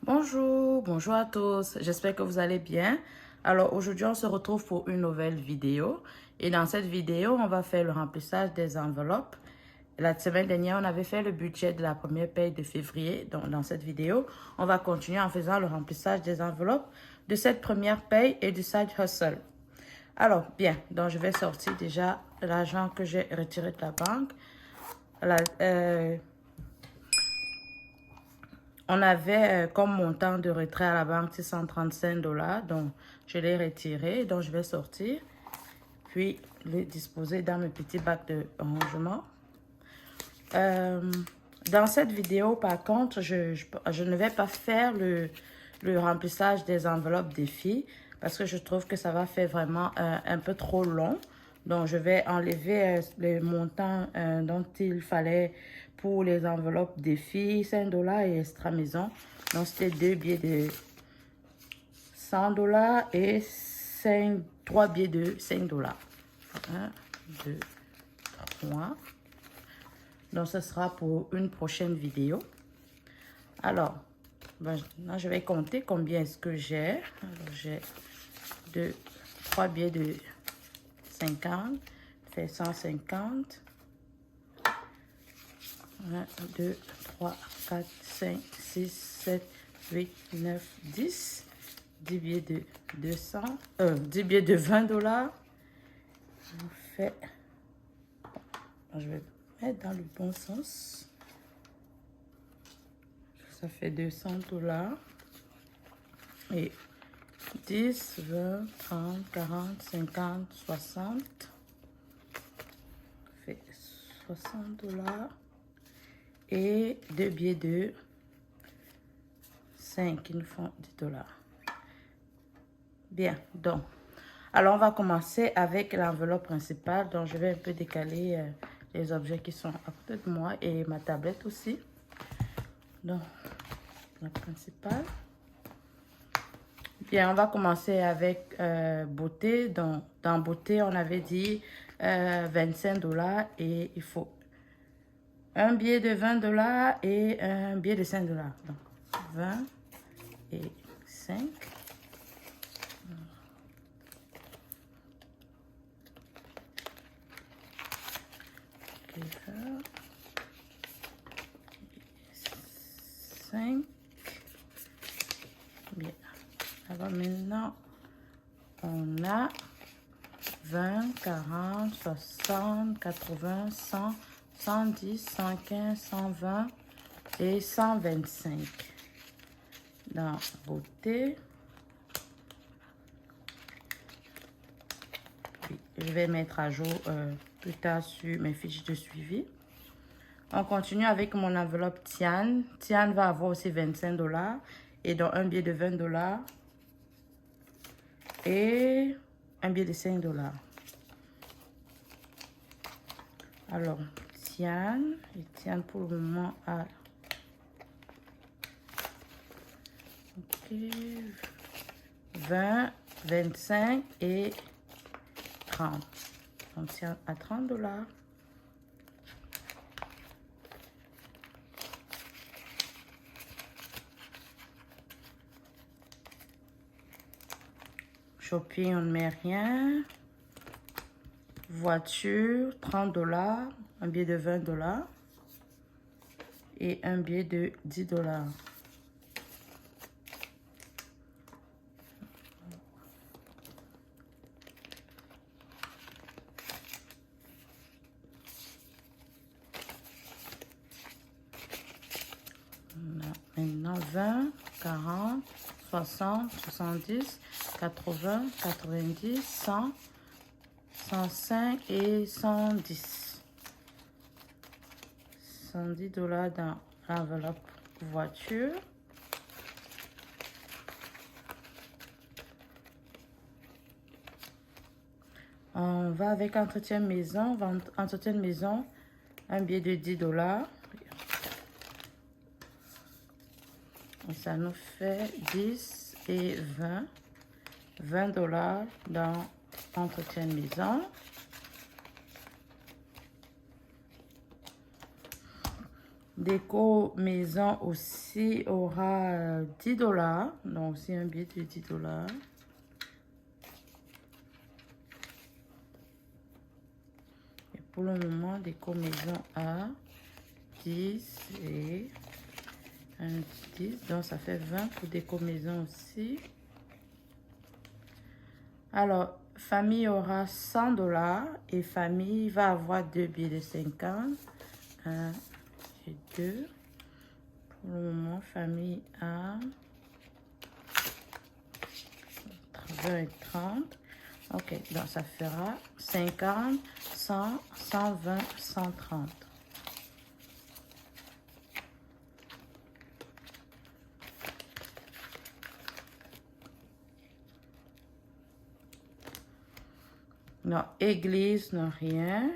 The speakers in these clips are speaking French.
Bonjour à tous, j'espère que vous allez bien. Alors aujourd'hui on se retrouve pour une nouvelle vidéo et dans cette vidéo on va faire le remplissage des enveloppes. La semaine dernière on avait fait le budget de la première paye de février, donc dans cette vidéo on va continuer en faisant le remplissage des enveloppes de cette première paye et du side hustle. Alors bien, donc je vais sortir déjà l'argent que j'ai retiré de la banque. On avait comme montant de retrait à la banque 635 $, donc je l'ai retiré, donc je vais sortir, puis le disposer dans mes petits bacs de rangement. Dans cette vidéo, par contre, je ne vais pas faire le remplissage des enveloppes des filles parce que je trouve que ça va faire vraiment un peu trop long. Donc, je vais enlever les montants dont il fallait pour les enveloppes des filles, 5 $ et extra maison. Donc, c'était 2 billets de 100 $ et 3 billets de 5 $. 1, 2, 3. Donc, ce sera pour une prochaine vidéo. Alors, là, je vais compter combien est-ce que j'ai. Alors, j'ai 3 billets de 50, fait 150. 1, 2, 3, 4, 5, 6, 7, 8, 9, 10. 10 billets de 200, 10 billets de 20 $. Fait, je vais mettre dans le bon sens. Ça fait 200 $. Et 10, 20, 30, 40, 50, 60. Fait 60 $. Et 2 billets de 5 qui nous font 10 $. Bien, donc, alors on va commencer avec l'enveloppe principale. Donc, je vais un peu décaler les objets qui sont à côté de moi et ma tablette aussi. Donc, la principale. Bien, on va commencer avec beauté. Donc, dans beauté, on avait dit 25 $ et il faut un billet de 20 $ et un billet de 5 $. Donc, 20 et 5. Okay, 5. Bien. Alors maintenant, on a 20, 40, 60, 80, 100, 110, 115, 120 et 125. Dans beauté, je vais mettre à jour plus tard sur mes fiches de suivi. On continue avec mon enveloppe Tian. Tian va avoir aussi 25 $ et donc un billet de 20 $ et un billet de 5 $. Alors, Tian, et Tian pour le moment à 20, 25 et 30. On tient à 30 $. Shopping, on ne met rien. Voiture, 30 $. Un billet de 20 $ et un billet de 10 $. Maintenant 20, 40, 60, 70, 80, 90, 100, 105 et 110. 110 $ dans l'enveloppe voiture. On va avec entretien maison. Entretien de maison, un billet de 10 $. Et ça nous fait 10 et 20. 20 $ dans entretien de maison. Déco maison aussi aura 10 $. Donc, aussi un billet de 10 $. Et pour le moment, déco maison a 10 et un 10. Donc, ça fait 20 pour déco maison aussi. Alors, famille aura 100 $ et famille va avoir 2 billets de 50. 1 et 2. Pour le moment, famille a 20 et 30. Ok, donc ça fera 50, 100, 120, 130. Non, église, non, rien.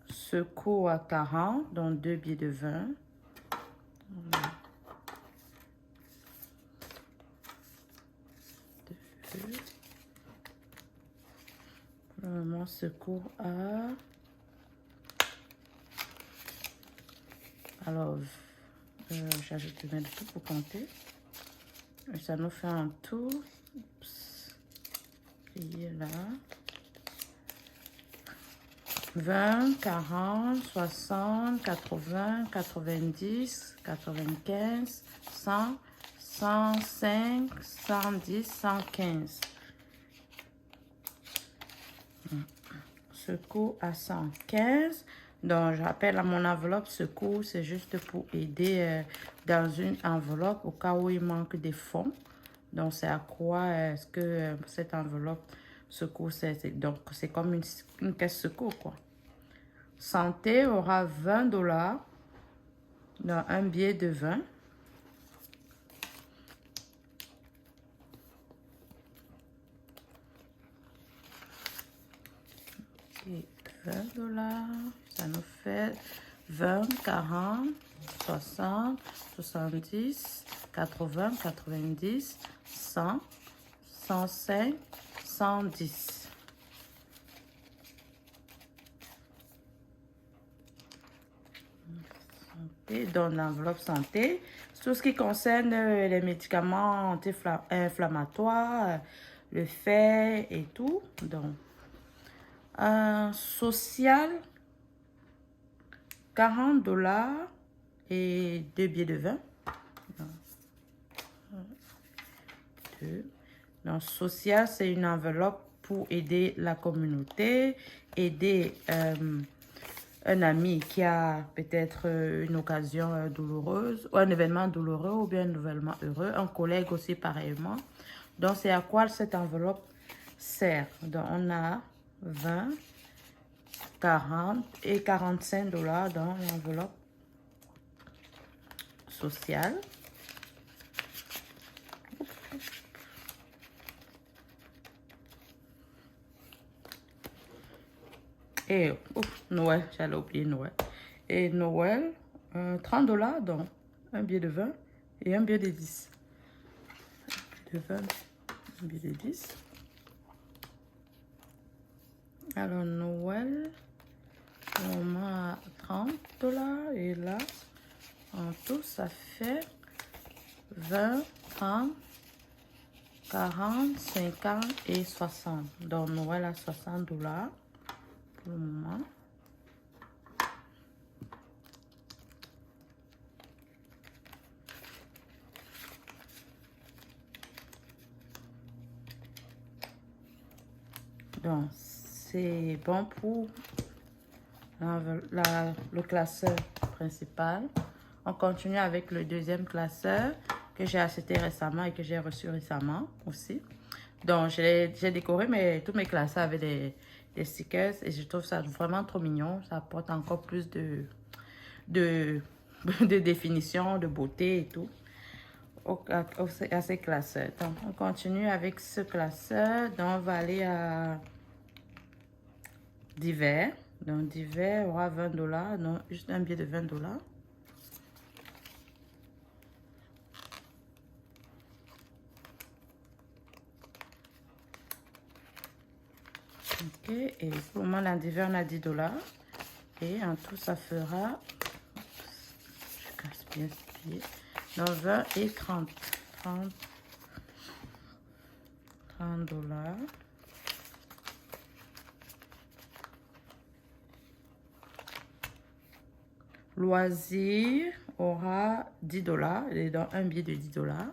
Secours à 40, donc 2 billets de 20. Voilà. 2. Pour le moment, secours à... Alors, j'ajoute le tout pour compter. Et ça nous fait un tour. Oups. Plier là. 20, 40, 60, 80, 90, 95, 100, 105, 110, 115. Secours à 115. Donc, je rappelle à mon enveloppe secours, c'est juste pour aider dans une enveloppe au cas où il manque des fonds. Donc, c'est à quoi est-ce que cette enveloppe secours, donc c'est comme une caisse secours, quoi. Santé aura 20 $ dans un billet de 20. Et 20 $, ça nous fait 20, 40, 60, 70, 80, 90, 100, 105, 110. Santé, dans l'enveloppe santé, tout ce qui concerne les médicaments anti-inflammatoires, le fer et tout. Donc, social, 40 $ et 2 billets de 20. Donc, social, c'est une enveloppe pour aider la communauté, aider un ami qui a peut-être une occasion douloureuse, ou un événement douloureux, ou bien un événement heureux, un collègue aussi pareillement. Donc, c'est à quoi cette enveloppe sert. Donc, on a 20, 40 et 45 $ dans l'enveloppe sociale. Et Noël, j'allais oublier Noël. Et Noël, 30 $, donc un billet de 20 et un billet de 10. Un billet de 20, un billet de 10. Alors Noël, on a 30 $ et là, en tout, ça fait 20, 30, 40, 50 et 60. Donc Noël à 60 $ pour le moment. Donc, c'est bon pour le classeur principal. On continue avec le deuxième classeur que j'ai acheté récemment et que j'ai reçu récemment aussi. Donc, j'ai décoré tous mes classeurs avec des stickers et je trouve ça vraiment trop mignon. Ça apporte encore plus de définition, de beauté et tout à ces classeurs. Donc, on continue avec ce classeur. Donc, on va aller à divers. Donc, divers aura 20 $. Donc, juste un billet de 20 $. Ok, et pour le moment, dans divers, on a 10 $. Et en tout, ça fera gaspiller. Donc 20 et 30. 30 dollars. Loisir aura 10 dollars. Et dans un billet de 10 dollars.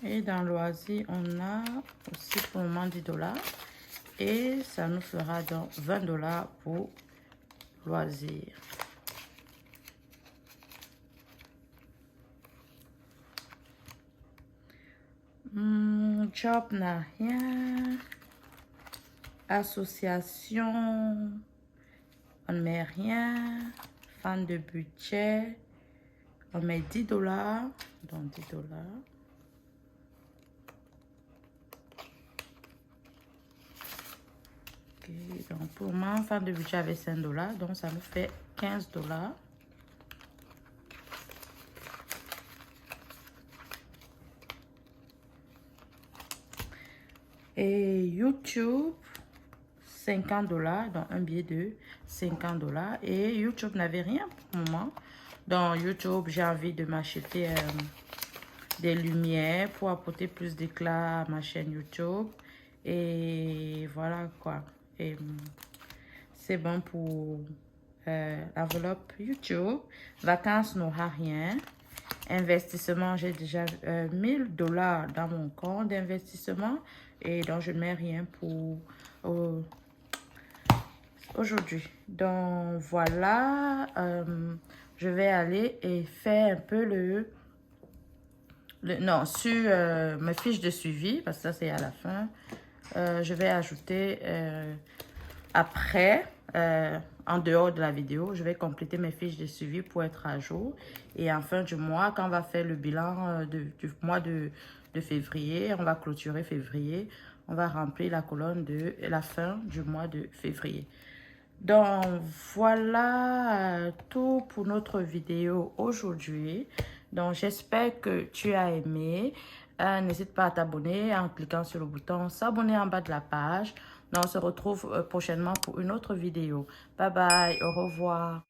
Et dans loisir, on a aussi pour le moment 10 dollars. Et ça nous fera donc 20 dollars pour loisir. Job n'a rien. Association, on ne met rien. Fan de budget, on met 10 dollars. Donc 10 dollars. Donc pour moi, fan de budget avec 5 dollars, donc ça nous fait 15 dollars. Et YouTube, 50 dollars, donc un billet de 50 dollars. Et YouTube n'avait rien pour le moment. Dans YouTube, j'ai envie de m'acheter des lumières pour apporter plus d'éclat à ma chaîne YouTube. Et voilà quoi. Et c'est bon pour l'enveloppe YouTube. Vacances n'aura rien. Investissement, j'ai déjà 1000 dollars dans mon compte d'investissement. Et donc, je ne mets rien pour aujourd'hui. Donc, voilà. Je vais aller et faire un peu non, sur mes fiches de suivi, parce que ça, c'est à la fin. Je vais ajouter après, en dehors de la vidéo, je vais compléter mes fiches de suivi pour être à jour. Et en fin du mois, quand on va faire le bilan du mois de février, on va clôturer février, on va remplir la colonne de la fin du mois de février. Donc, voilà tout pour notre vidéo aujourd'hui. Donc, j'espère que tu as aimé. N'hésite pas à t'abonner en cliquant sur le bouton s'abonner en bas de la page. Donc, on se retrouve prochainement pour une autre vidéo. Bye bye, au revoir.